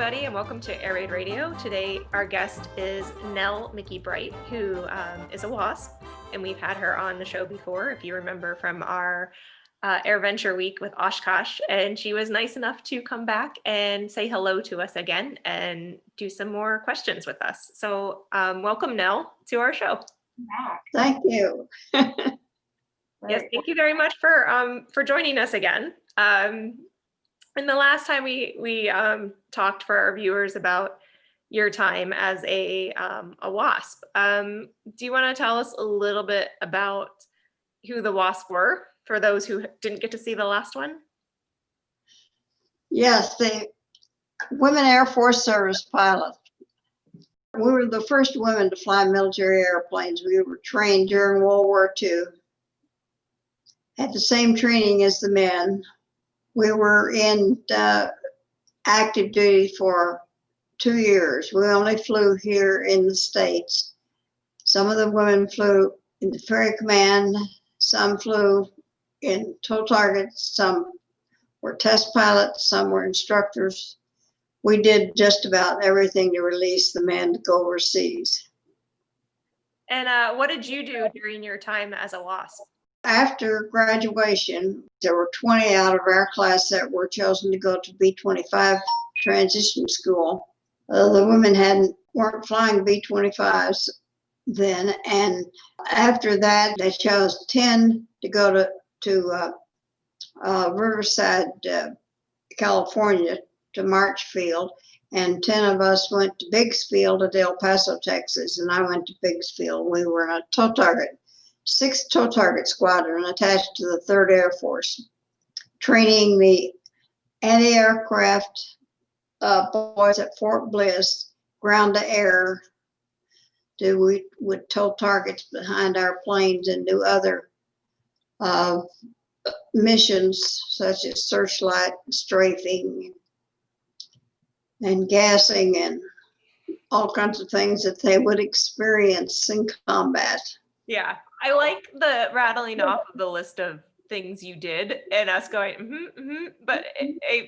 everybody, and welcome to Air Raid Radio. Today, our guest is Nell Bright, who is a WASP, and we've had her on the show before, if you remember from our Air Venture Week with Oshkosh, and she was nice enough to come back and say hello to us again and do some more questions with us. So welcome, Nell, to our show. Thank you. Yes, thank you very much for joining us again. And the last time we talked for our viewers about your time as a WASP, do you want to tell us a little bit about who the WASP were for those who didn't get to see the last one? Yes, the Women Airforce Service Pilot. We were the first women to fly military airplanes. We were trained during World War II, had the same training as the men. We were in active duty for 2 years. We only flew here in the States. Some of the women flew in the Ferry Command, some flew in tow targets, some were test pilots, some were instructors. We did just about everything to release the men to go overseas. And what did you do during your time as a WASP? After graduation, there were 20 out of our class that were chosen to go to B-25 transition school. The women weren't flying B-25s then, and after that, they chose 10 to go to Riverside, California, to Marchfield, and 10 of us went to Biggsfield at El Paso, Texas, and I went to Biggsfield. We were in a tow target. 6th Tow Target Squadron attached to the 3rd Air Force, training the anti-aircraft boys at Fort Bliss, ground to air. We would tow targets behind our planes and do other missions such as searchlight, strafing, and gassing, and all kinds of things that they would experience in combat. Yeah, I like the rattling off of the list of things you did and us going, but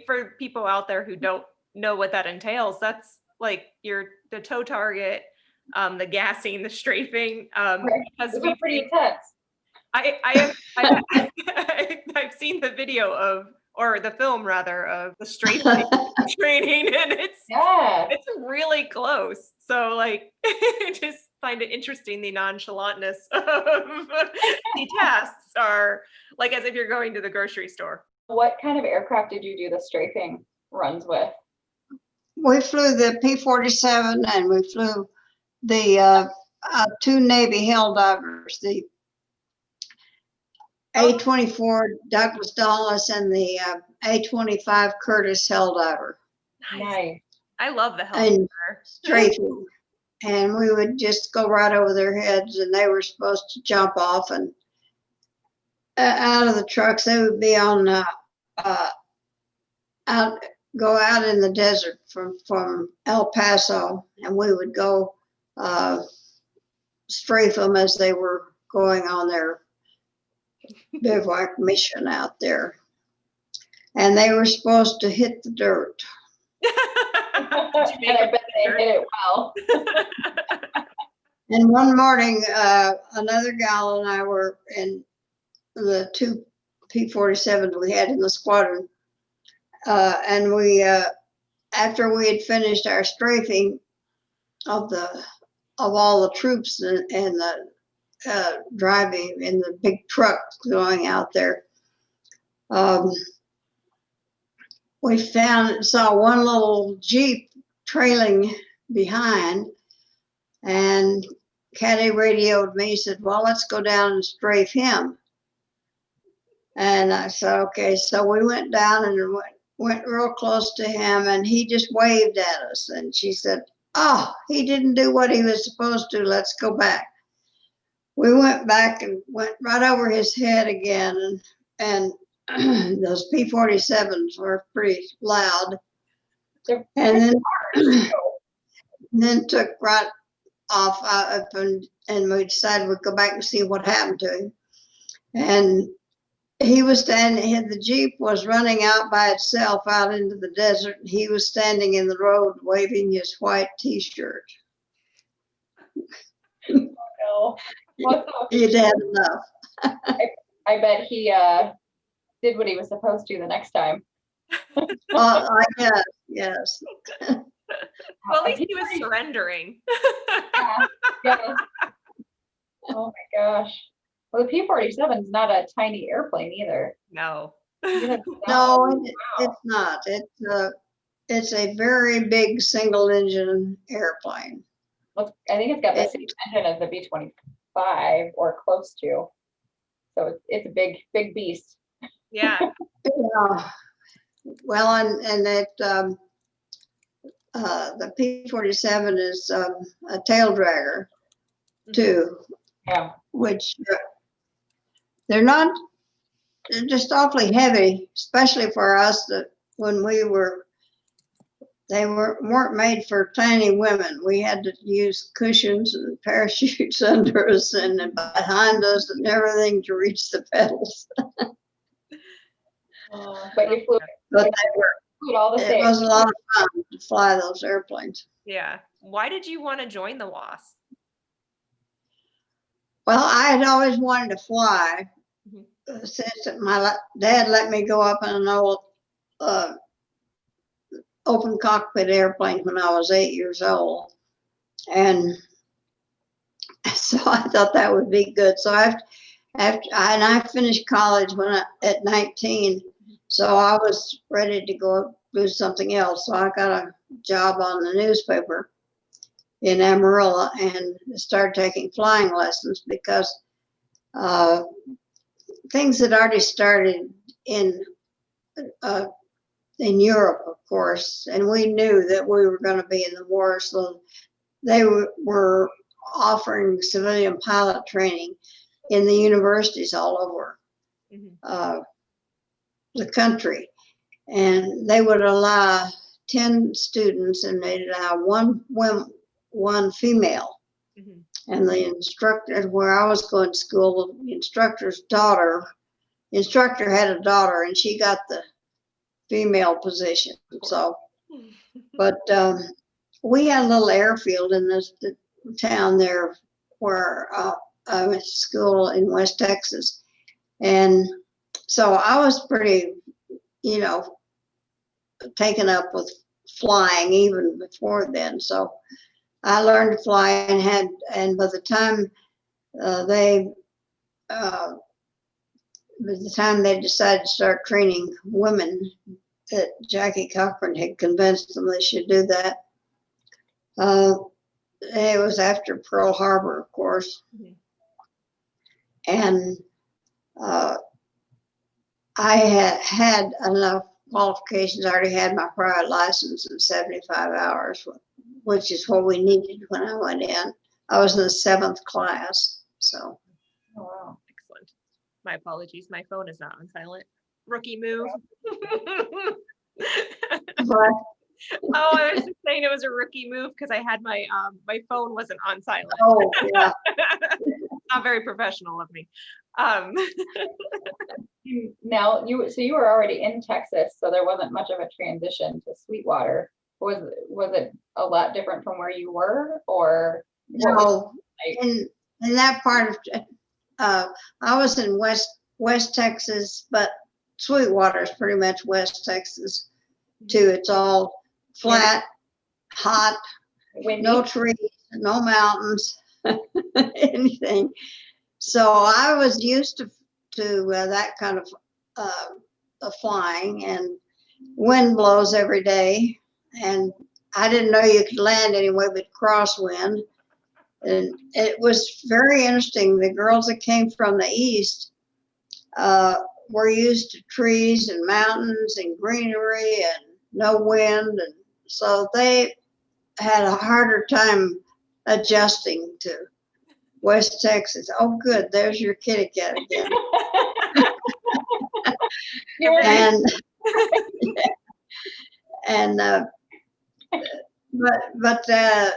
for people out there who don't know what that entails, that's like the tow target, the gassing, the strafing. Because we're pretty intense. I've seen the video or the film rather, of the strafing training, and it's really close. So like, just find it interesting, the nonchalantness of the tasks are like as if you're going to the grocery store. What kind of aircraft did you do the strafing runs with? We flew the P-47, and we flew the 2 Navy Helldivers, the A-24 Douglas Dulles and the A-25 Curtiss Helldiver. Nice. I love the Helldiver. Strafing. And we would just go right over their heads, and they were supposed to jump off and out of the trucks. They would be on go out in the desert from El Paso, and we would go strafe them as they were going on their bivouac mission out there. And they were supposed to hit the dirt. And I bet they hit it well. And one morning, another gal and I were in the 2 P-47s we had in the squadron. And we, after we had finished our strafing of all the troops and the driving in the big truck going out there, we saw one little Jeep trailing behind, and Caddy radioed me, said, well, let's go down and strafe him. And I said, okay. So we went down and went real close to him, and he just waved at us. And she said, oh, he didn't do what he was supposed to. Let's go back. We went back and went right over his head again, and those P-47s were pretty loud. And then took right off and we decided we'd go back and see what happened to him. And he was standing, the Jeep was running out by itself out into the desert. And he was standing in the road waving his white T-shirt. No. What's up? He'd had enough. I bet he did what he was supposed to the next time. I guess, yes. Well, at least he was surrendering. Yeah, yeah. Oh my gosh. Well, the P-47 is not a tiny airplane either. No. No, it's not. It's a very big single engine airplane. Well, I think it's got the same engine as the B-25 or close to. So it's a big beast. Yeah. Yeah. Well, and it, the P-47 is a tail dragger too, Yeah. which they're just awfully heavy, especially for us that when they weren't made for tiny women. We had to use cushions and parachutes under us and behind us and everything to reach the pedals. But you flew, But flew all the it same. was a lot of fun to fly those airplanes. Yeah. Why did you want to join the WASP? Well, I had always wanted to fly since my dad let me go up in an old open cockpit airplane when I was 8 years old. And so I thought that would be good. So I finished college at 19. So I was ready to go do something else. So I got a job on the newspaper in Amarillo and started taking flying lessons because things had already started in Europe, of course, and we knew that we were going to be in the war. So they were offering civilian pilot training in the universities all over the country. And they would allow 10 students and they'd allow one female. And the instructor, where I was going to school, the instructor had a daughter and she got the female position. So, but we had a little airfield in the town there where I went to school in West Texas. And so I was pretty, taken up with flying even before then. So I learned to fly and by the time they decided to start training women, that Jackie Cochran had convinced them they should do that. It was after Pearl Harbor, of course. And I had enough qualifications. I already had my private license in 75 hours, which is what we needed when I went in. I was in the 7th class, so. Oh, wow. Excellent. My apologies. My phone is not on silent. Rookie move. But Oh, I was just saying it was a rookie move because I had my phone wasn't on silent. oh yeah, Not very professional of me. Now so you were already in Texas, so there wasn't much of a transition to Sweetwater. Was it a lot different from where you were, or what was no. it like? In that part of, I was in West Texas, but Sweetwater is pretty much West Texas too. It's all flat, hot, Windy? no trees, no mountains, anything. So I was used to that kind of flying, and wind blows every day. And I didn't know you could land anyway but crosswind. And it was very interesting. The girls that came from the east were used to trees and mountains and greenery and no wind. And so they had a harder time adjusting to West Texas. Oh, good. There's your kitty cat again. and but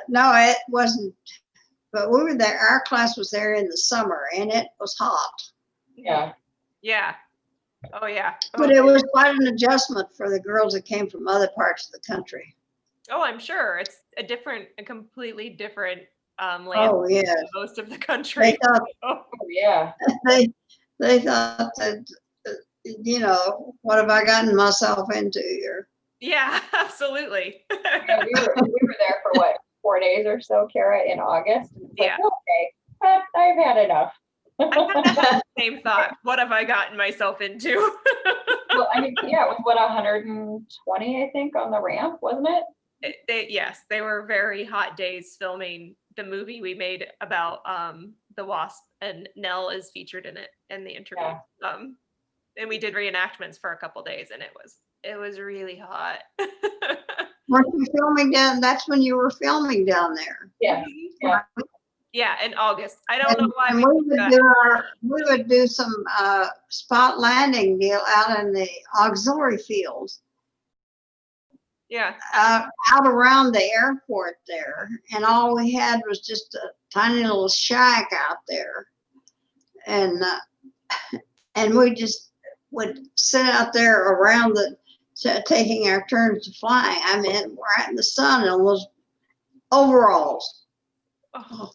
no, it wasn't. But we were there. Our class was there in the summer, and it was hot. Yeah. Yeah. Oh, yeah. But it was quite an adjustment for the girls that came from other parts of the country. Oh, I'm sure. It's a completely different land Oh, yeah. than most of the They country. thought, Oh, yeah. they thought that, what have I gotten myself into here? Yeah, absolutely. Yeah, we were there for what, 4 days or so, Kara, in August. And it's like, Yeah. okay, I've had enough. I kind of had the same thought. What have I gotten myself into? Well, I mean, yeah, it was what, 120, I think, on the ramp, wasn't it? Yes, they were very hot days filming the movie we made about the WASP, and Nell is featured in it in the interview. Yeah. And we did reenactments for a couple days, and it was really hot. Weren't you filming down? That's when you were filming down there. Yeah. Yeah. Yeah, in August. I don't know why And we did that. we would do some spot landing deal out in the auxiliary fields, Yeah. out around the airport there, and all we had was just a tiny little shack out there, and we just would sit out there around taking our turns to flying. I mean, we're out in the sun in those overalls. Oh,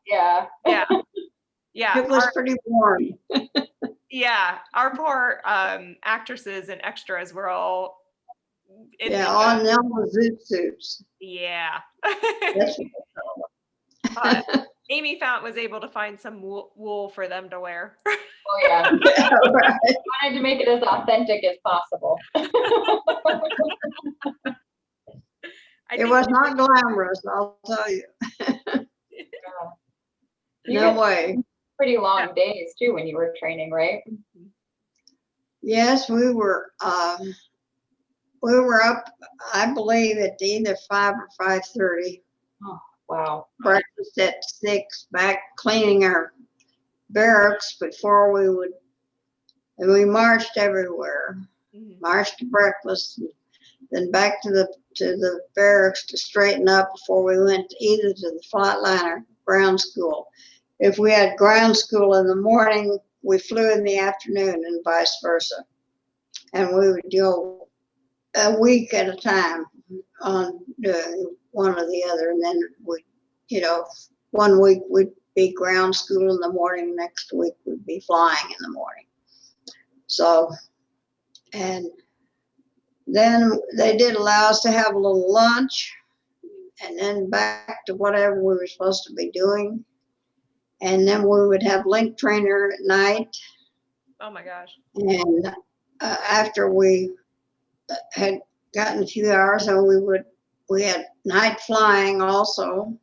Yeah. yeah. Yeah. It was pretty warm. Yeah. Our poor actresses and extras were all in Yeah, the, all Nell zoot suits. yeah. That's But Amy was able to find some wool for them to wear. Oh, yeah. yeah, right. I wanted to make it as authentic as possible. It was not glamorous, I'll tell you. You No had way. pretty long days too when you were training, right? Yes, we were up, I believe, at either 5 or 5:30. Wow. Breakfast at 6, back cleaning our barracks before and we marched everywhere. Marched to breakfast, then back to the barracks to straighten up before we went either to the flightliner ground school. If we had ground school in the morning, we flew in the afternoon and vice versa. And we would go a week at a time on doing one or the other. And then one week would be ground school in the morning, next week would be flying in the morning. So, and then they did allow us to have a little lunch and then back to whatever we were supposed to be doing. And then we would have link trainer at night. Oh my gosh. And after we had gotten a few hours, and we had night flying also.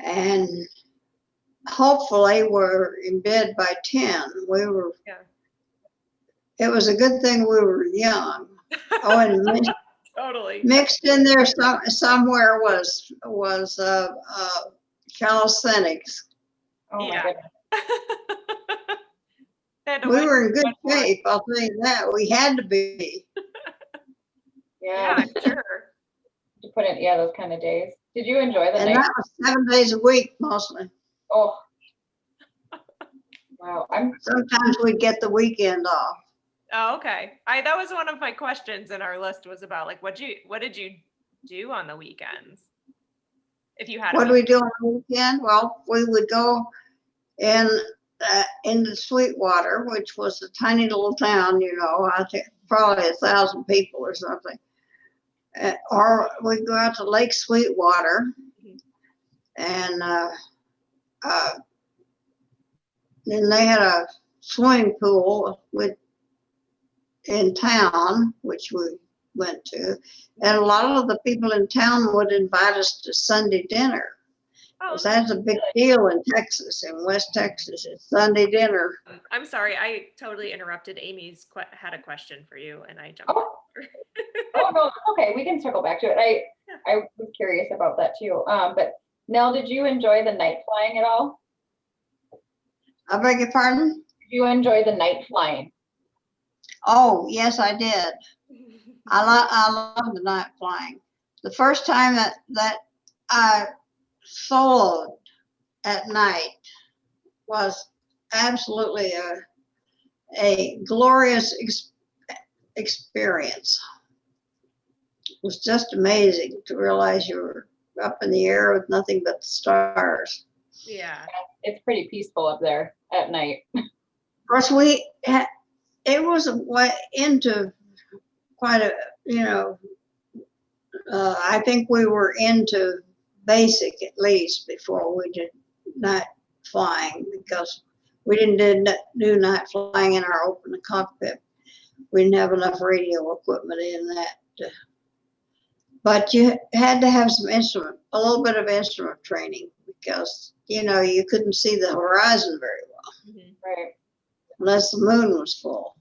And hopefully we're in bed by 10. Yeah. It was a good thing we were young. Oh, and Totally. mixed in there somewhere was calisthenics. Oh my Yeah. goodness. We were in good shape, I'll tell you that. We had to be. Yeah, Yeah. I'm sure. To put in, those kind of days. Did you enjoy the And night? that was 7 days a week mostly. Oh. Wow. Sometimes we'd get the weekend off. Oh, okay. That was one of my questions in our list, was about like what did you do on the weekends? If you had What do we do on the weekend? Well, we would go into Sweetwater, which was a tiny little town, I think probably 1,000 people or something. Or we'd go out to Lake Sweetwater, and then they had a swimming pool in town, which we went to, and a lot of the people in town would invite us to Sunday dinner. Oh, That's a big deal in Texas, in West Texas. It's Sunday dinner. I'm sorry, I totally interrupted. Amy's had a question for you, and I jumped. Oh no, okay, we can circle back to it. I was curious about that too. But Nell, did you enjoy the night flying at all? I beg your pardon? Did you enjoy the night flying? Oh, yes, I did. I love the night flying. The first time that I soloed at night was absolutely a glorious experience. It was just amazing to realize you were up in the air with nothing but the stars. Yeah. It's pretty peaceful up there at night. Of course, it was a way into quite a, I think we were into basic at least before we did night flying, because we didn't do night flying in our open cockpit. We didn't have enough radio equipment in that. But you had to have a little bit of instrument training, because, you couldn't see the horizon very well Right, unless the moon was full.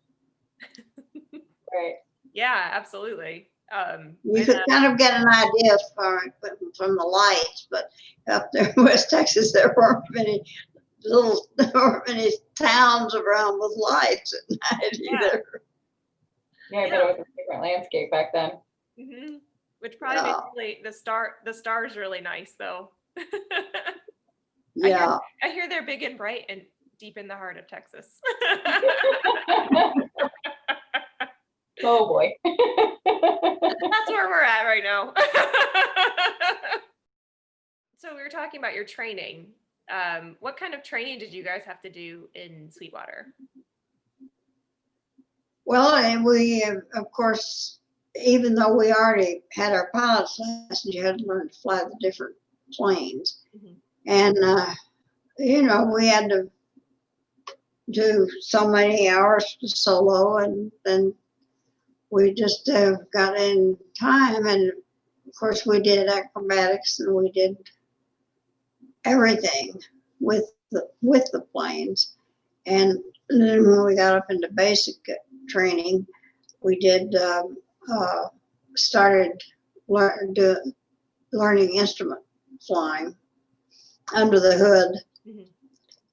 right. Yeah, absolutely. You could kind of get an idea from the lights, but up there in West Texas, there weren't many towns around with lights at night either. Yeah, I bet it was a different landscape back then. Mm-hmm. Which probably makes the stars really nice though. Yeah. I hear they're big and bright and deep in the heart of Texas. Oh boy. That's where we're at right now. So we were talking about your training. What kind of training did you guys have to do in Sweetwater? Well, and we, of course, even though we already had our pilot's license, you had to learn to fly the different planes. Mm-hmm. And, we had to do so many hours solo, and then we just got in time. And of course, we did acrobatics, and we did everything with the planes. And then when we got up into basic training, we did started learning instrument flying under the hood. Mm-hmm.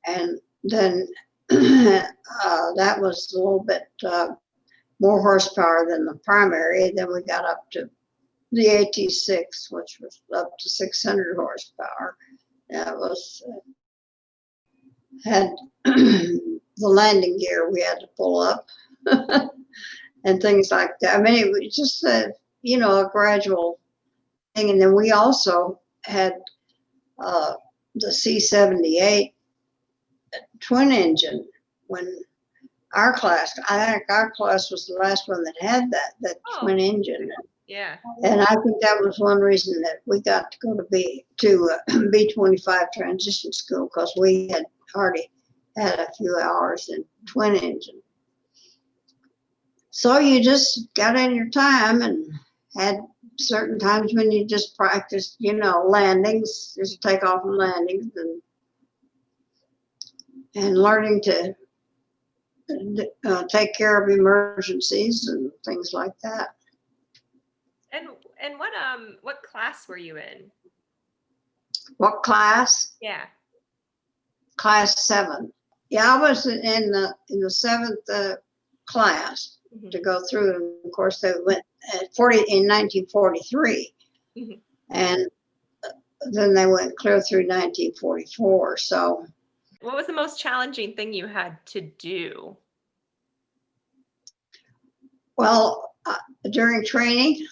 And then that was a little bit more horsepower than the primary. Then we got up to the AT6, which was up to 600 horsepower. That was had the landing gear we had to pull up and things like that. I mean, it was just a gradual thing. And then we also had the C-78 twin engine when I think our class was the last one that had that twin engine. Yeah. And I think that was one reason that we got to go to B-25 transition school, because we had already had a few hours in twin engine. So you just got in your time and had certain times when you just practiced, landings, just takeoff and landings, and learning to take care of emergencies and things like that. And what class were you in? What class? Yeah. Class 7. Yeah, I was in the 7th class to go through. And of course, they went in 1943, and then they went clear through 1944. So, what was the most challenging thing you had to do? Well, during training.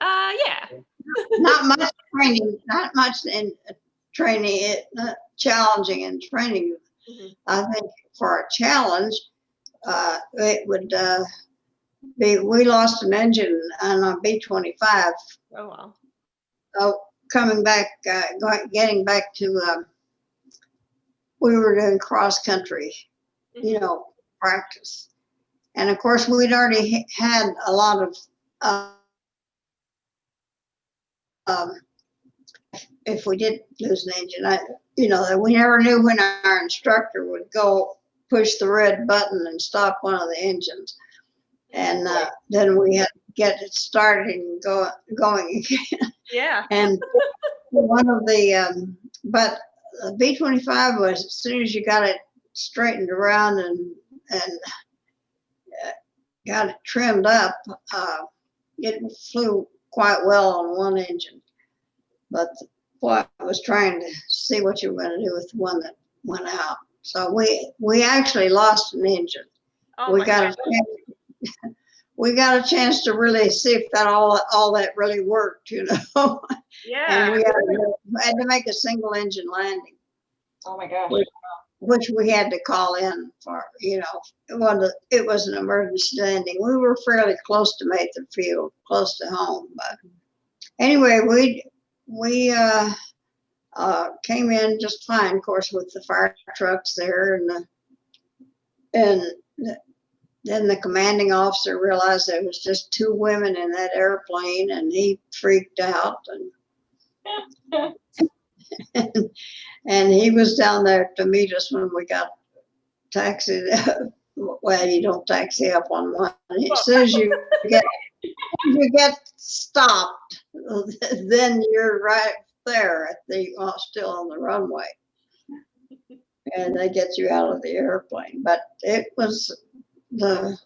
Yeah. Not much training. Not much in training. Challenging in training. Mm-hmm. I think for a challenge, it would be. We lost an engine on a B-25. Oh wow. Coming back, getting back to. We were doing cross country, practice, and of course we'd already had a lot of. If we did lose an engine, we never knew when our instructor would go push the red button and stop one of the engines, and then we had to get it started and going again. Yeah. And one of the but B-25 was, as soon as you got it straightened around and got it trimmed up, it flew quite well on one engine. But I was trying to see what you were going to do with the one that went out. So we actually lost an engine. Oh We my got gosh. we got a chance to really see if that all that really worked, you know. And Yeah. we had to make a single engine landing, Oh my gosh. which we had to call in for, you know, it was an emergency landing. We were fairly close to Mather Field, close to home, but anyway, we came in just fine, of course, with the fire trucks there, and then the commanding officer realized there was just 2 women in that airplane, and he freaked out, and he was down there to meet us when we got taxied. Well, you don't taxi up on one. As soon as you get stopped, then you're right there at the still on the runway, and they get you out of the airplane. But it was the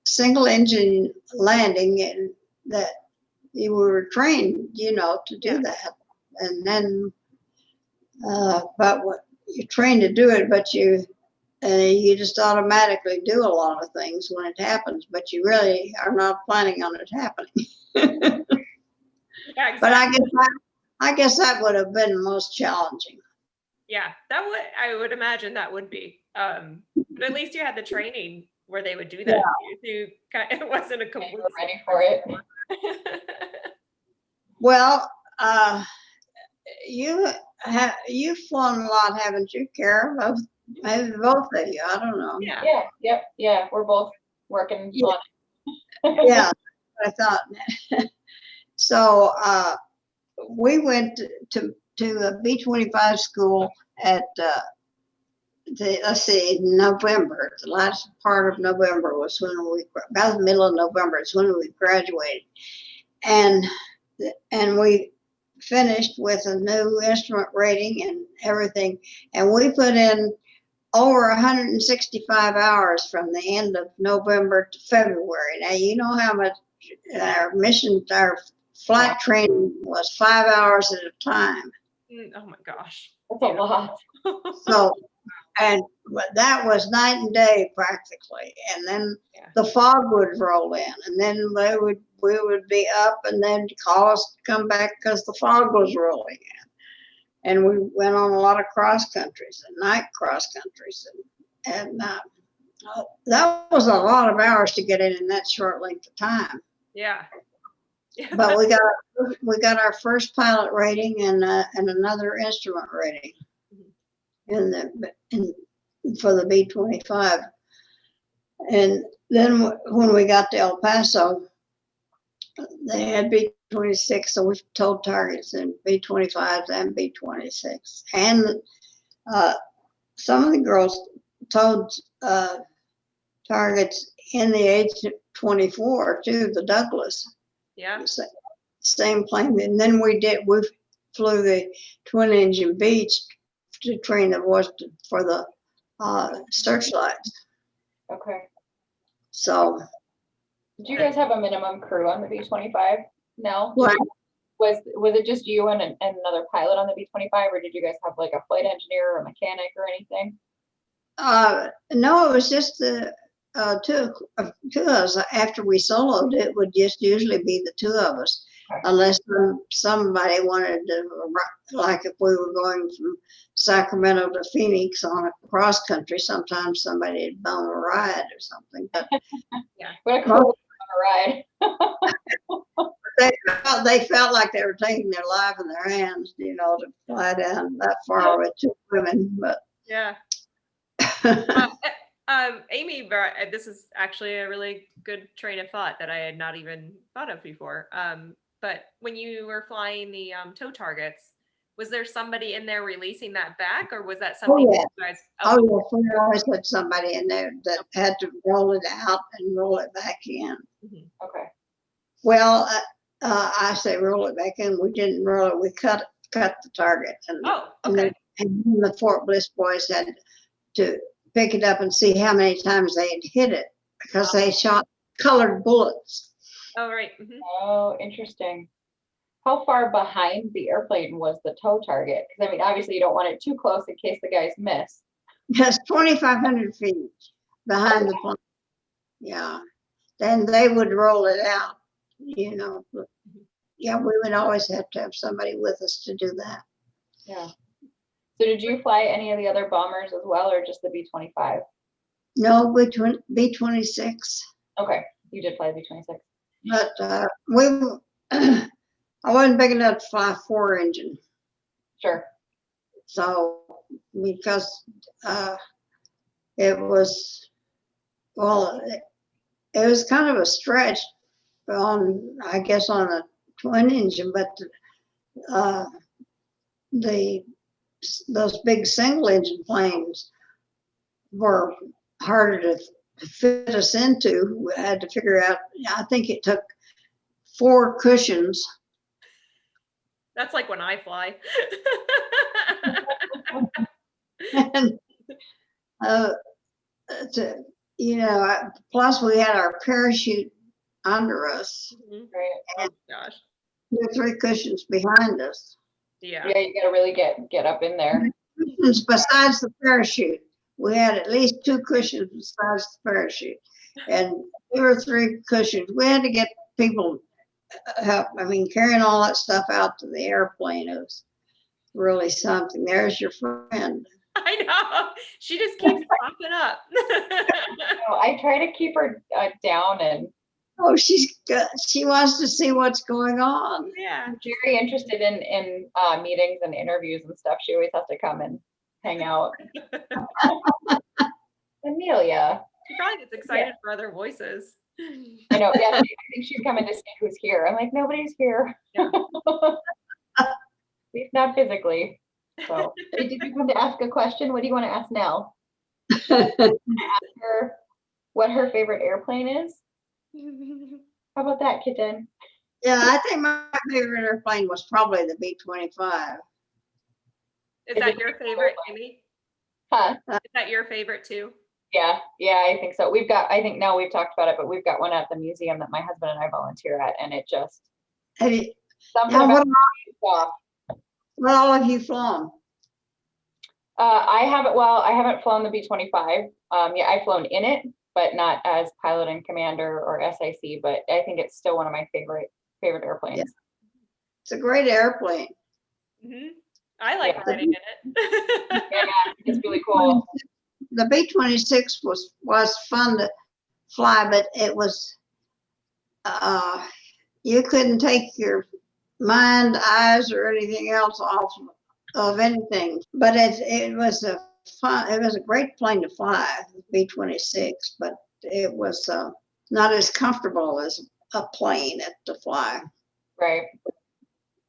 single engine landing, and that you were trained, you know, to do that. And then, but what you're trained to do it, but you just automatically do a lot of things when it happens, but you really are not planning on it happening. Yeah, But exactly. I guess that would have been most challenging. Yeah, I would imagine that would be. But at least you had the training where they would do that. It wasn't a You complete. were ready for it. Well, you've flown a lot, haven't you, Kara? Maybe both of you. I don't know. Yeah. Yeah, yep, yeah, we're both working Yeah. on it. Yeah, I thought. So we went to a B-25 school at let's see, November. The last part of November was when about the middle of November is when we graduated, and we finished with a new instrument rating and everything, and we put in over 165 hours from the end of November to February. Now you know how much our flight training was 5 hours at a time. Oh my gosh. That's a lot. So, and that was night and day practically. And then the fog would roll in, and then we would be up, and then call us to come back because the fog was rolling in. And we went on a lot of cross countries and night cross countries, and that was a lot of hours to get in that short length of time. Yeah. But we got our first pilot rating and another instrument rating for the B-25. And then when we got to El Paso, they had B-26, so we told targets in B-25s and B-26. And some of the girls told targets in the H-24 too, the Douglas. Yeah. Same plane. And then we flew the twin engine Beach to train the boys for the searchlights. Okay. So. Did you guys have a minimum crew on the B-25? No? What? Was it just you and another pilot on the B-25, or did you guys have like a flight engineer or a mechanic or anything? No, it was just the two of us. After we soloed, it would just usually be the 2 of us, Okay. unless somebody wanted to, like if we were going from Sacramento to Phoenix on a cross country, sometimes somebody would bum a ride or something. But What a cool ride. they felt like they were taking their life in their hands, you know, to fly down that far with 2 women. But Yeah. Amy, this is actually a really good train of thought that I had not even thought of before. But when you were flying the tow targets, was there somebody in there releasing that back, or was that something yeah. you guys? Oh, yes, we always had somebody in there that had to roll it out and roll it back in. Okay. Well, I say roll it back in. We didn't roll it. We cut the target, and Okay. and then the Fort Bliss boys had to pick it up and see how many times they had hit it, because they shot colored bullets. Oh, right. Oh, interesting. how far behind the airplane was the tow target? Because I mean, obviously you don't want it too close in case the guys miss. That's 2,500 feet behind the plane. Yeah. Then they would roll it out, you know. But yeah, we would always have to have somebody with us to do that. Yeah. So did you fly any of the other bombers as well, or just the B-25? No, B-26. Okay, you did fly the B-26. But I wasn't big enough to fly 4-engine. Sure. So because it was, well, it was kind of a stretch on, I guess, on a twin engine, but those big single engine planes were harder to fit us into. We had to figure out, I think it took 4 cushions. That's like when I fly. And plus we had our parachute under us, Mhm. Right. Oh gosh. 2 or 3 cushions behind us. Yeah. Yeah, you gotta really get up in there. Cushions besides the parachute. We had at least 2 cushions besides the parachute, and 2 or 3 cushions. We had to get people help. I mean, carrying all that stuff out to the airplane was really something. There's your friend. I know. She just keeps popping up. So I try to keep her down, and Oh, she wants to see what's going on. Yeah. I'm very interested in meetings and interviews and stuff. She always has to come and hang out. Amelia. She probably gets excited for other voices. I know, yeah, I think she's coming to see who's here. I'm like, nobody's here. Yeah. At least not physically. So, did you come to ask a question? What do you want to ask Nell? Her, what her favorite airplane is? How about that, kitten? Yeah, I think my favorite airplane was probably the B-25. Is that your favorite, Amy? Huh? Is that your favorite too? Yeah, I think so. I think now we've talked about it, but we've got one at the museum that my husband and I volunteer at, and it just, Have you, something now, about what all have you flown? I haven't flown the B-25. Yeah, I've flown in it, but not as pilot and commander or SIC, but I think it's still one of my favorite airplanes. Yeah. It's a great airplane. Mm-hmm. I like riding in it. Yeah, it's really cool. The B-26 was fun to fly, but it was, you couldn't take your mind, eyes, or anything else off of anything. But it was a great plane to fly, the B-26, but it was not as comfortable as a plane to fly. Right.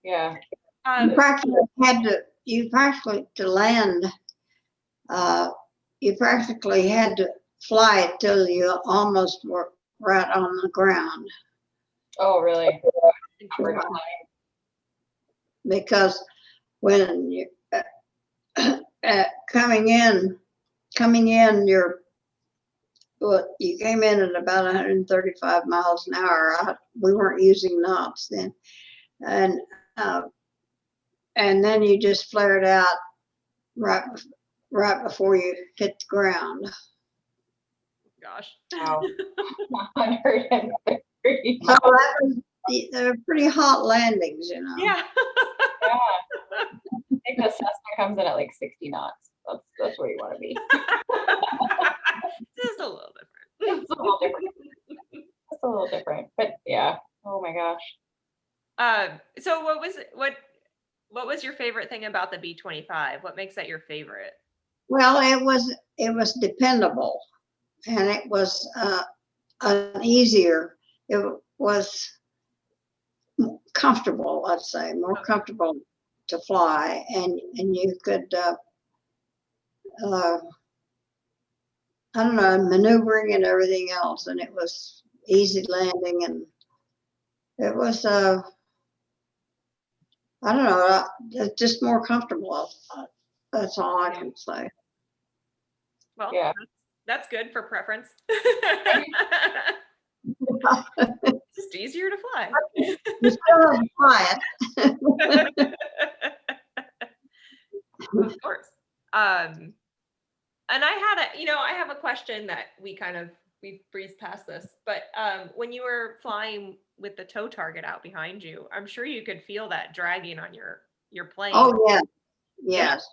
Yeah. You practically to land, you practically had to fly it till you almost were right on the ground. Oh, really? Because when you coming in, you came in at about 135 miles an hour. We weren't using knots then, and then you just flared out right before you hit the ground. Gosh. Wow. 130. So they're pretty hot landings, you know. Yeah. Yeah. I think the Cessna comes in at like 60 knots. That's where you want to be. Just a little different. It's a little different. It's a little different, but yeah. Oh my gosh. So what was your favorite thing about the B-25? What makes that your favorite? Well, it was dependable, and it was easier. It was comfortable, I'd say, more comfortable to fly, and you could I don't know, maneuvering and everything else, and it was easy landing, and it was I don't know, just more comfortable. That's all I can say. Well, Yeah. that's good for preference. just easier to fly. You still have to fly it. Of course. And I had I have a question that we breezed past this, but when you were flying with the tow target out behind you, I'm sure you could feel that dragging on your plane. Oh, yeah, yes.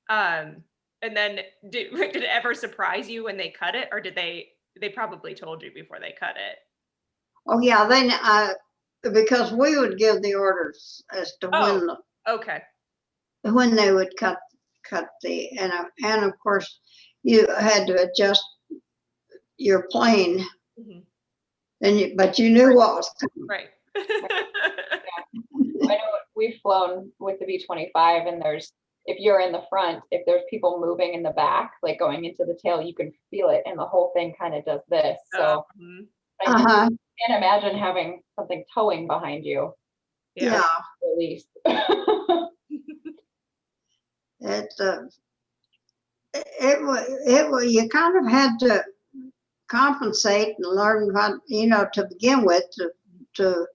And then did it ever surprise you when they cut it, or did they probably told you before they cut it? Oh, yeah, because we would give the orders as to Oh, okay. when they would cut and of course you had to adjust your plane, but you knew what was coming. Right. I know we've flown with the B-25, and if you're in the front, if there's people moving in the back, like going into the tail, you can feel it, and the whole thing kind of does this. So I just can't imagine having something towing behind you. Yeah. Release. It was you kind of had to compensate and learn what, to begin with, to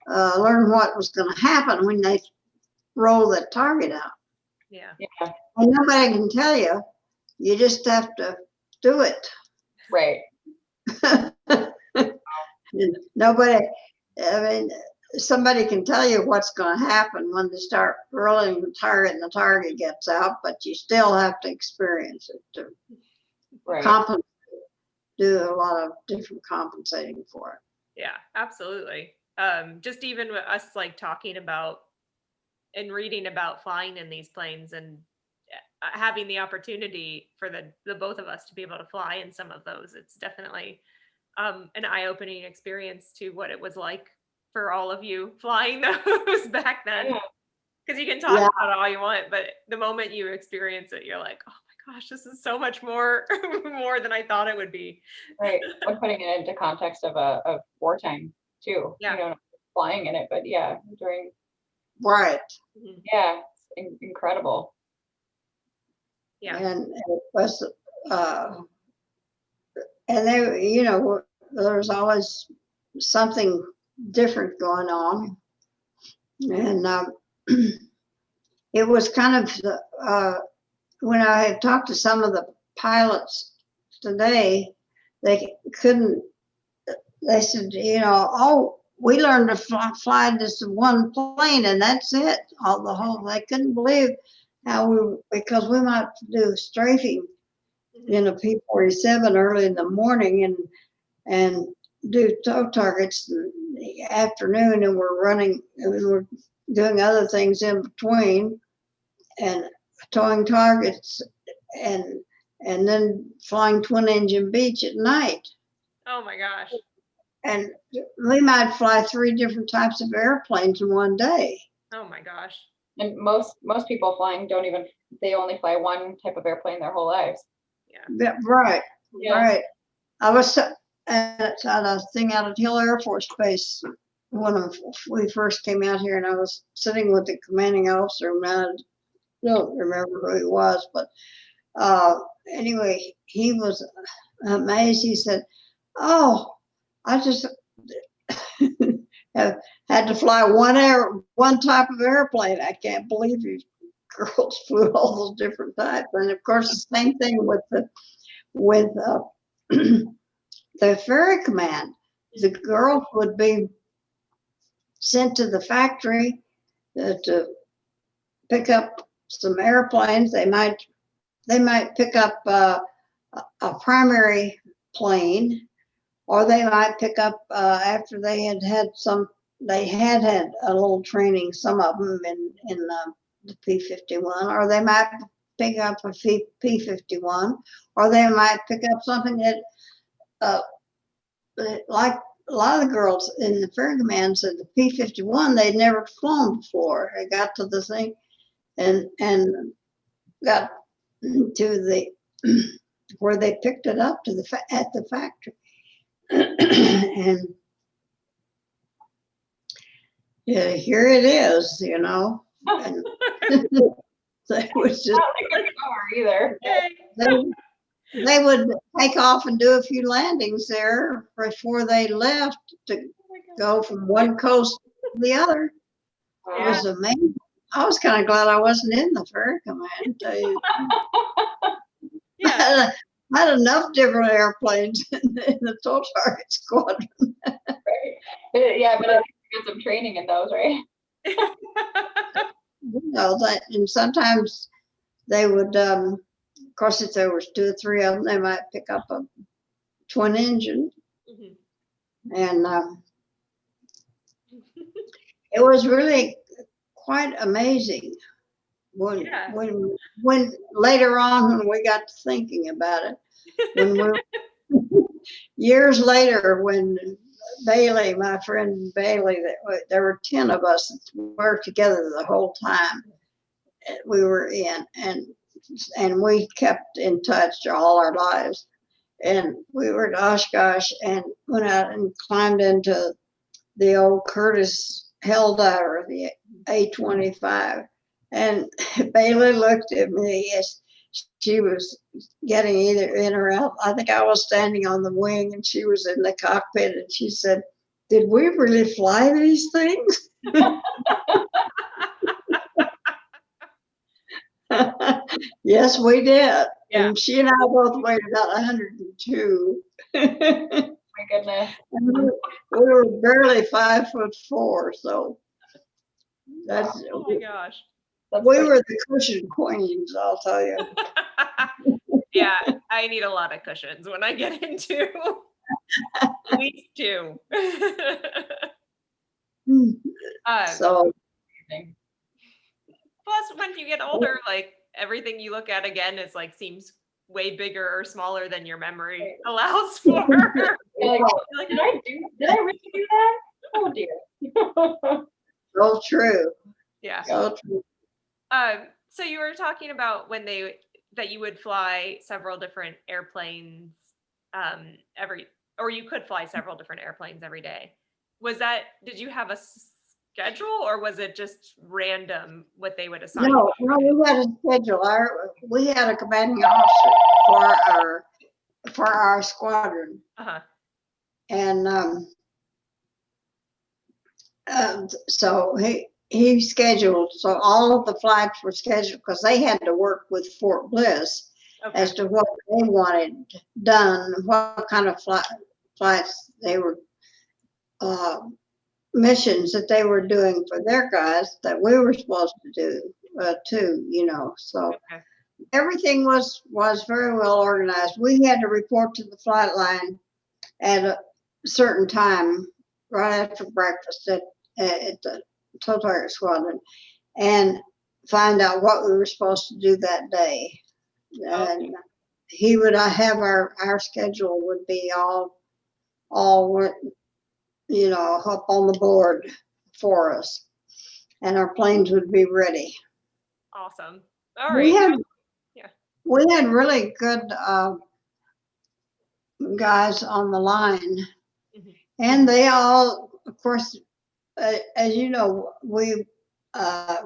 learn what was going to happen when they roll that target out. Yeah. And nobody can tell you. You just have to do it. Right. Nobody, I mean, somebody can tell you what's going to happen when they start rolling the target and the target gets out, but you still have to experience it to compensate, do a lot of different compensating for it. Yeah, absolutely. Just even with us like talking about and reading about flying in these planes and having the opportunity for the both of us to be able to fly in some of those, it's definitely an eye-opening experience to what it was like for all of you flying those back then. Because you can talk about it all you want, but the moment you experience it, you're like, oh my gosh, this is so much more than I thought it would be. Right. When putting it into context of wartime too. Yeah. Flying in it, but during. Right. Yeah, it's incredible. Yeah. And it was, and they, there's always something different going on. And it was kind of, when I had talked to some of the pilots today, they said, we learned to fly this one plane and that's it. They couldn't believe because we might do strafing in a P-47 early in the morning and do tow targets in the afternoon, and we're doing other things in between and towing targets and then flying twin engine Beech at night. Oh my gosh. And we might fly 3 different types of airplanes in one day. Oh my gosh. And most people flying they only fly one type of airplane their whole lives. Yeah. Right. Yeah. Right. I was at a thing out at Hill Air Force Base when we first came out here, and I was sitting with the commanding officer, and I don't remember who he was, but anyway, he was amazed. He said, "Oh, I just have had to fly one type of airplane. I can't believe you girls flew all those different types." And of course, the same thing with the ferry command. The girls would be sent to the factory to pick up some airplanes. They might pick up a primary plane, or they might pick up after they had had a little training, some of them in the P-51, or they might pick up a P-51, or they might pick up something that like a lot of the girls in the ferry command said the P-51 they'd never flown before. They got to the thing and got to the where they picked it up at the factory. And here it is, and it was just Not like a car either. they would take off and do a few landings there before they left to go from one coast to the other. It was amazing. I was kind of glad I wasn't in the Ferry Command. Tell you. Yeah. I had enough different airplanes in the tow target squadron. Right. Yeah, but I think you got some training in those, right? You know that, and sometimes they would, of course, if there was 2 or 3 of them, they might pick up a twin engine, Mhm. and it was really quite amazing when Yeah. when later on when we got to thinking about it, when we years later when Bailey, my friend Bailey, there were 10 of us that worked together the whole time we were in, and we kept in touch all our lives. And we were at Oshkosh and went out and climbed into the old Curtis Helldiver, the A-25. And Bailey looked at me as she was getting either in or out. I think I was standing on the wing and she was in the cockpit, and she said, "Did we really fly these things?" Yes, we did. Yeah. And she and I both weighed about 102. My goodness. We were barely 5'4", so that's Oh my gosh. That's we pretty- were the cushion queens, I'll tell you. Yeah, I need a lot of cushions when I get into at least 2. So amazing. Plus, when you get older, like everything you look at again is like seems way bigger or smaller than your memory allows for. You're like, Like, did I really do that? Oh dear. so true. yeah. So true. So you were talking about when that you would fly several different airplanes or you could fly several different airplanes every day. Did you have a schedule, or was it just random what they would assign? No, we had a schedule. We had a commanding officer for our squadron, Uh-huh. and so he scheduled. So all of the flights were scheduled because they had to work with Fort Bliss Okay. as to what they wanted done, what kind of flights they were, missions that they were doing for their guys that we were supposed to do too, so Okay. everything was very well organized. We had to report to the flight line at a certain time right after breakfast at the tow target squadron and find out what we were supposed to do that day. And he would have our schedule would be all up on the board for us, and our planes would be ready. Awesome. All right. We had really good guys on the line, Mhm. and they all, of course, as you know, we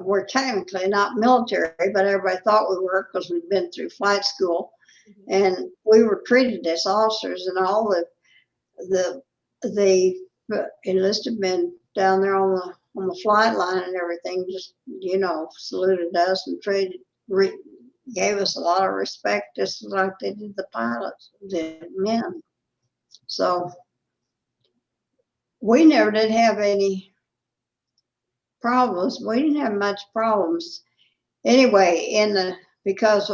were technically not military, but everybody thought we were because we'd been through flight school, Mhm. and we were treated as officers, and all the enlisted men down there on the flight line and everything just saluted us and gave us a lot of respect, just like they did the pilots, the men. So we never did have any problems. We didn't have much problems anyway because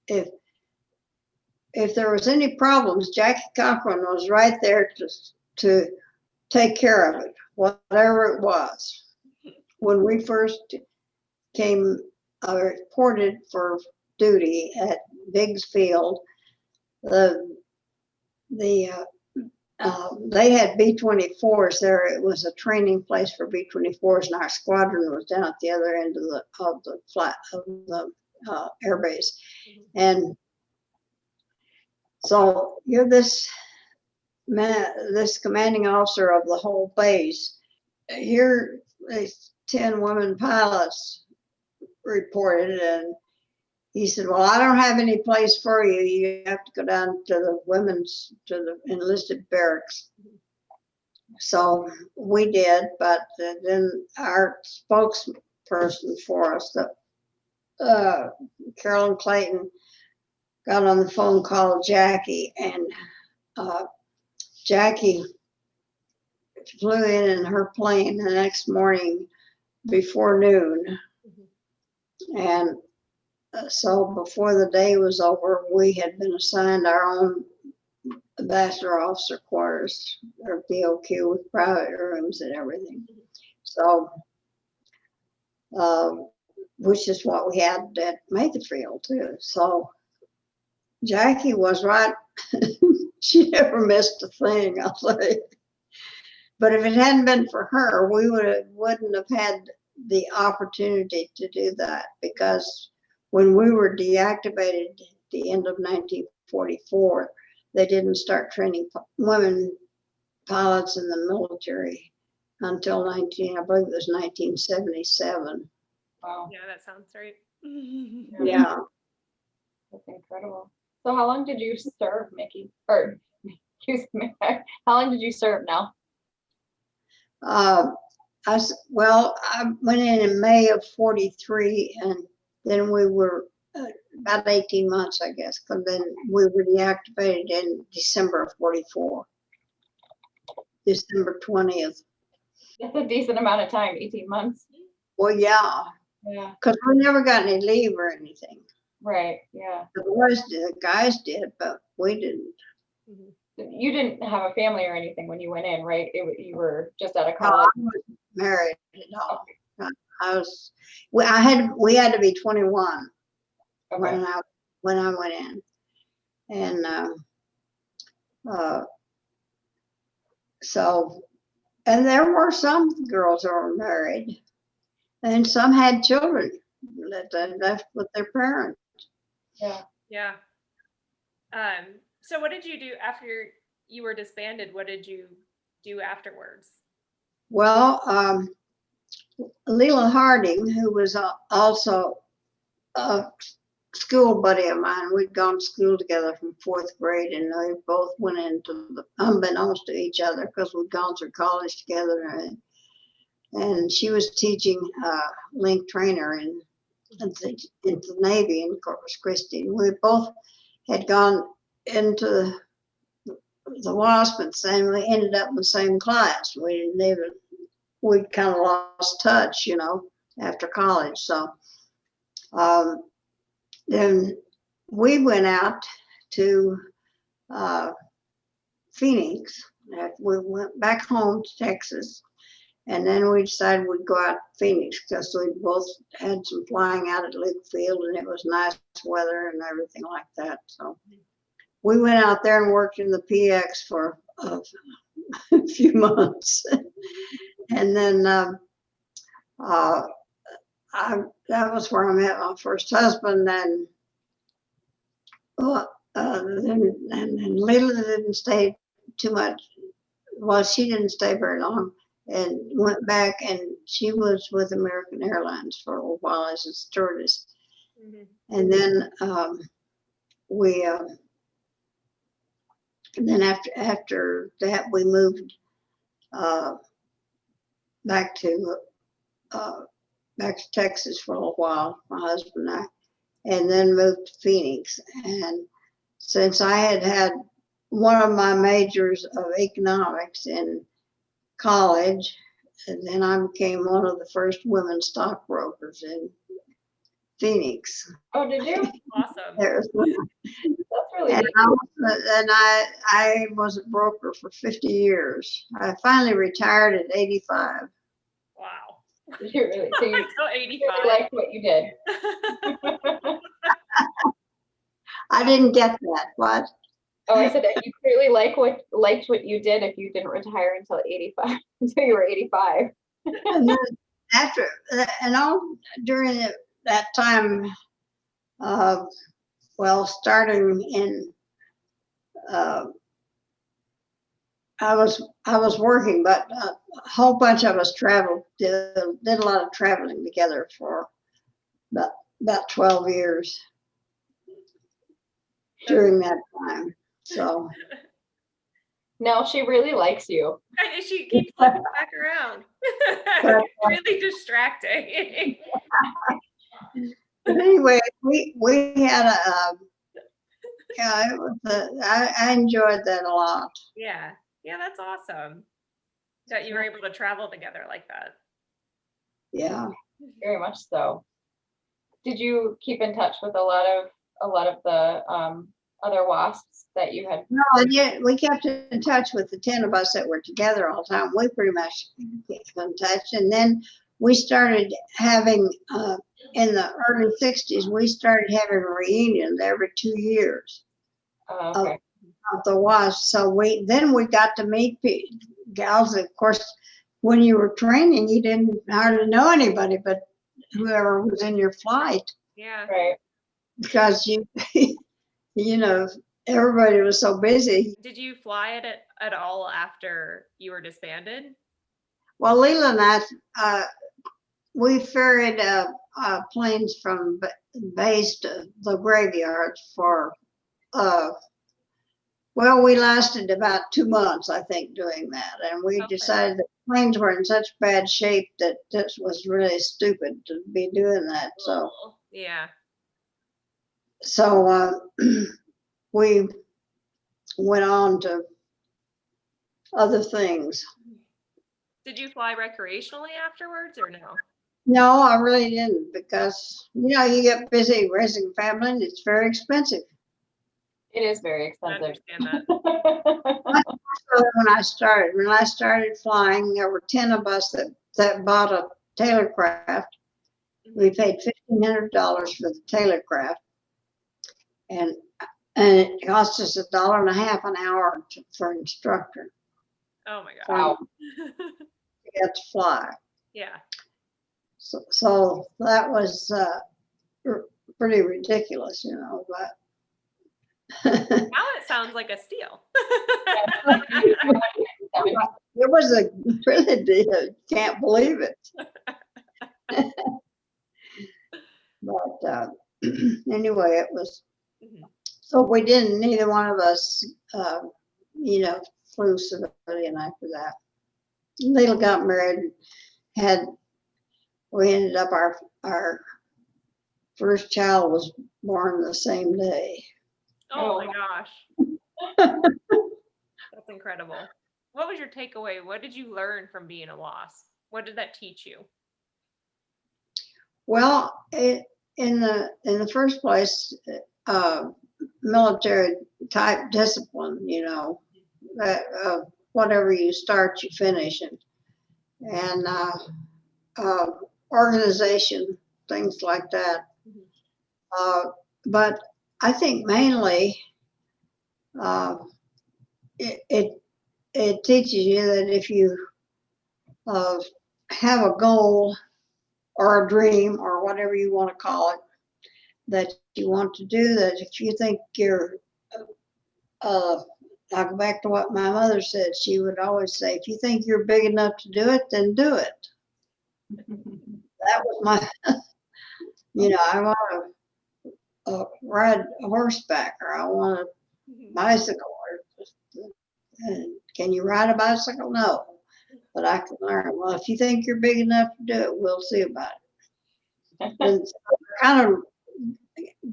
if there was any problems, Jackie Cochran was right there to take care of it, whatever it was. When we first came reported for duty at Biggs Field, they had B-24s there. It was a training place for B-24s, and our squadron was down at the other end of the airbase. Mhm. And so you're this commanding officer of the whole base. Here, these 10 women pilots reported, and he said, well, I don't have any place for you. You have to go down to the enlisted barracks. So we did, but then our spokesperson for us, Carolyn Clayton, got on the phone, called Jackie, and Jackie flew in her plane the next morning before noon. And so before the day was over, we had been assigned our own bachelor officer quarters, or BOQ, with private rooms and everything. So, which is what we had at Mayfield too. So Jackie was right. She never missed a thing, I'll say. But if it hadn't been for her, we wouldn't have had the opportunity to do that, because when we were deactivated at the end of 1944, they didn't start training women pilots in the military until I believe it was 1977. Wow. Yeah, that sounds right. Yeah. That's incredible. So how long did you serve, Mickey? Or excuse me, how long did you serve now? I went in May of 43, and then we were about 18 months, I guess, because then we were deactivated in December of 44, December 20th. That's a decent amount of time, 18 months. Well, yeah, Yeah, because we never got any leave or anything. right, yeah. The boys did, the guys did, but we didn't. You didn't have a family or anything when you went in, right? You were just out of No, I college. wasn't married at all. We had to be 21 Okay. when I went in, and so, and there were some girls that were married, and some had children that they left with their parents. Yeah. Yeah. So what did you do after you were disbanded? What did you do afterwards? Well, Leela Harding, who was also a school buddy of mine, we'd gone to school together from 4th grade, and we both went into the, unbeknownst to each other, because we'd gone through college together, and she was teaching link trainer in the Navy in Corpus Christi. We both had gone into the WASP, and we ended up in the same class. We'd kind of lost touch, after college. So then we went out to Phoenix. We went back home to Texas, and then we decided we'd go out to Phoenix, because we both had some flying out at Luke Field, and it was nice weather and everything like that. So we went out there and worked in the PX for a few months. And then that was where I met my first husband. And then Leela didn't stay too much. Well, she didn't stay very long, and went back, and she was with American Airlines for a little while as a stewardess. And then and then after that, we moved back to Texas for a little while, my husband and I, and then moved to Phoenix. And since I had one of my majors of economics in college, and then I became one of the first women stockbrokers in Phoenix. Oh, did you? Awesome. That's really And neat. I was a broker for 50 years. I finally retired at 85. Wow. Did you really? So you Until 85. really liked what you did. I didn't get that. What? Oh, I said that you clearly liked what you did if you didn't retire until 85, until you were 85. And then after, during that time, starting in, I was working, but a whole bunch of us traveled, did a lot of traveling together for about 12 years. during that time. So, No, she really likes you. And she keeps looking back around. But, It's really distracting. but anyway, we had yeah, I enjoyed that a lot. Yeah. Yeah, that's awesome that you were able to travel together like that. Yeah. Very much so. Did you keep in touch with a lot of the other WASPs that you had? No, and yet we kept in touch with the 10 of us that were together all the time. We pretty much kept in touch. And then we started having, in the early 60s, we started having reunions every 2 years Okay. of the WASP. So we got to meet gals. Of course, when you were training, you didn't hardly know anybody but whoever was in your flight, Yeah. Right. because you know, everybody was so busy. Did you fly it at all after you were disbanded? Well, Leela and I, we ferried planes from base to the graveyards for, well, we lasted about 2 months, I think, doing that. And we Okay. decided that planes were in such bad shape that this was really stupid to be doing that. So, Oh, yeah. we went on to other things. Did you fly recreationally afterwards or no? No, I really didn't, because, you know, you get busy raising a family and it's very expensive. It is very I expensive. understand that. So when I started flying, there were 10 of us that bought a Taylorcraft. We paid $1,500 for the Taylorcraft, and it cost us $1.50 an hour for instructor Oh my God. Wow. to get to fly. Yeah. So that was pretty ridiculous, you know, but Now it sounds like a steal. it was a really did. Can't believe it. But anyway, it was. Mhm. So we didn't. Neither one of us, you know, flew civilian after that. Little got married. We ended up our first child was born the same day. Oh my gosh. That's incredible. What was your takeaway? What did you learn from being a WASP? What did that teach you? Well, in the first place, military type discipline, you know, that whatever you start, you finish, and organization, things like that. But I think mainly it teaches you that if you have a goal or a dream or whatever you want to call it that you want to do, that if you think you're I'll go back to what my mother said. She would always say, if you think you're big enough to do it, then do it. That was my, you know, I want to ride a horseback, or I want a bicycle. Can you ride a bicycle? No, but I can learn. Well, if you think you're big enough to do it, we'll see about it. And so I kind of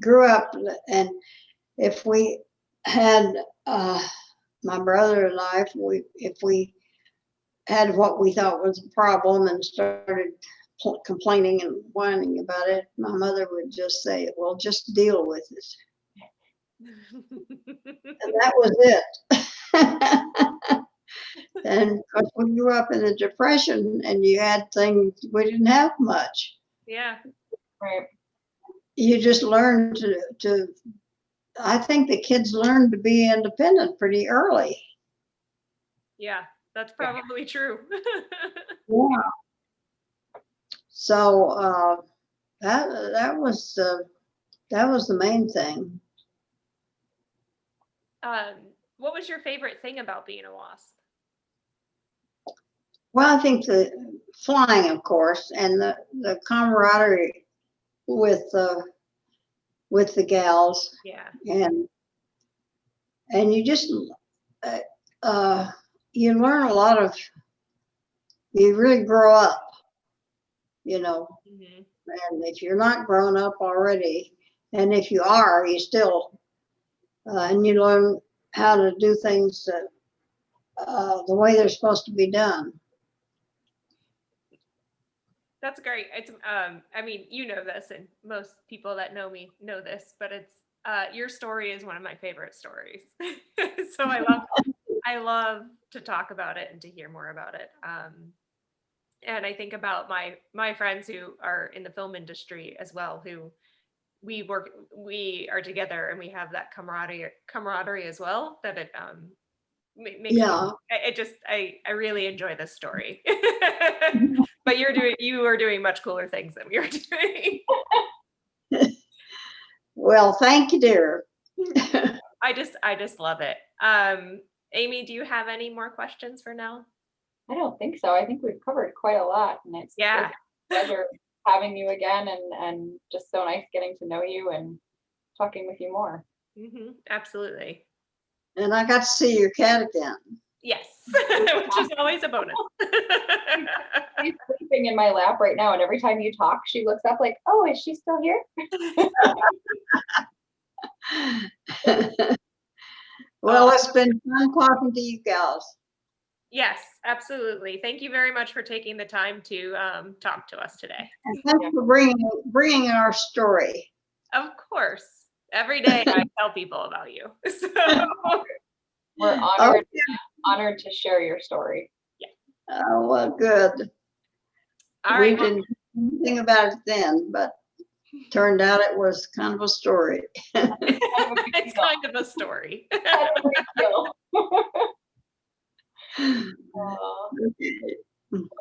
grew up, and if we had my brother and I, if we had what we thought was a problem and started complaining and whining about it, my mother would just say, well, just deal with it. And that was it. And of course, we grew up in the Depression, and you had things, we didn't have much. Yeah. Right. You just learned to I think the kids learned to be independent pretty early. Yeah, that's probably true. Yeah. So that was the main thing. What was your favorite thing about being a WASP? Well, I think the flying, of course, and the camaraderie with the gals, Yeah. and and you just, you learn a lot of, you really grow up, you know, Mhm. and if you're not grown up already, and if you are, you still, and you learn how to do things the way they're supposed to be done. That's great. It's I mean, you know this, and most people that know me know this, but it's your story is one of my favorite stories. So I love to talk about it and to hear more about it. And I think about my friends who are in the film industry as well, who we are together and we have that camaraderie as well, that it makes me, Yeah. I really enjoy this story. But you are doing much cooler things than we are doing. Well, thank you, dear. I just love it. Amy, do you have any more questions for Nell? I don't think so. I think we've covered quite a lot, and it's Yeah. a pleasure having you again, and just so nice getting to know you and talking with you more. Absolutely. And I got to see your cat again. Yes, which is always a bonus. She's sleeping in my lap right now, and every time you talk, she looks up like, "Oh, is she still here?" Well, it's been fun talking to you gals. Yes, absolutely. Thank you very much for taking the time to talk to us today. And thanks for bringing our story. Of course. Every day I tell people about you. So We're honored to share your story. Oh, well, good. all We right. didn't know anything about it then, but turned out it was kind of a story. It's kind of a story.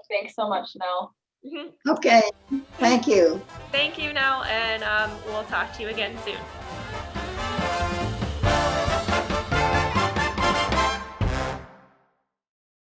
Thanks so much, Nell. Okay, thank you. Thank you, Nell, and we'll talk to you again soon.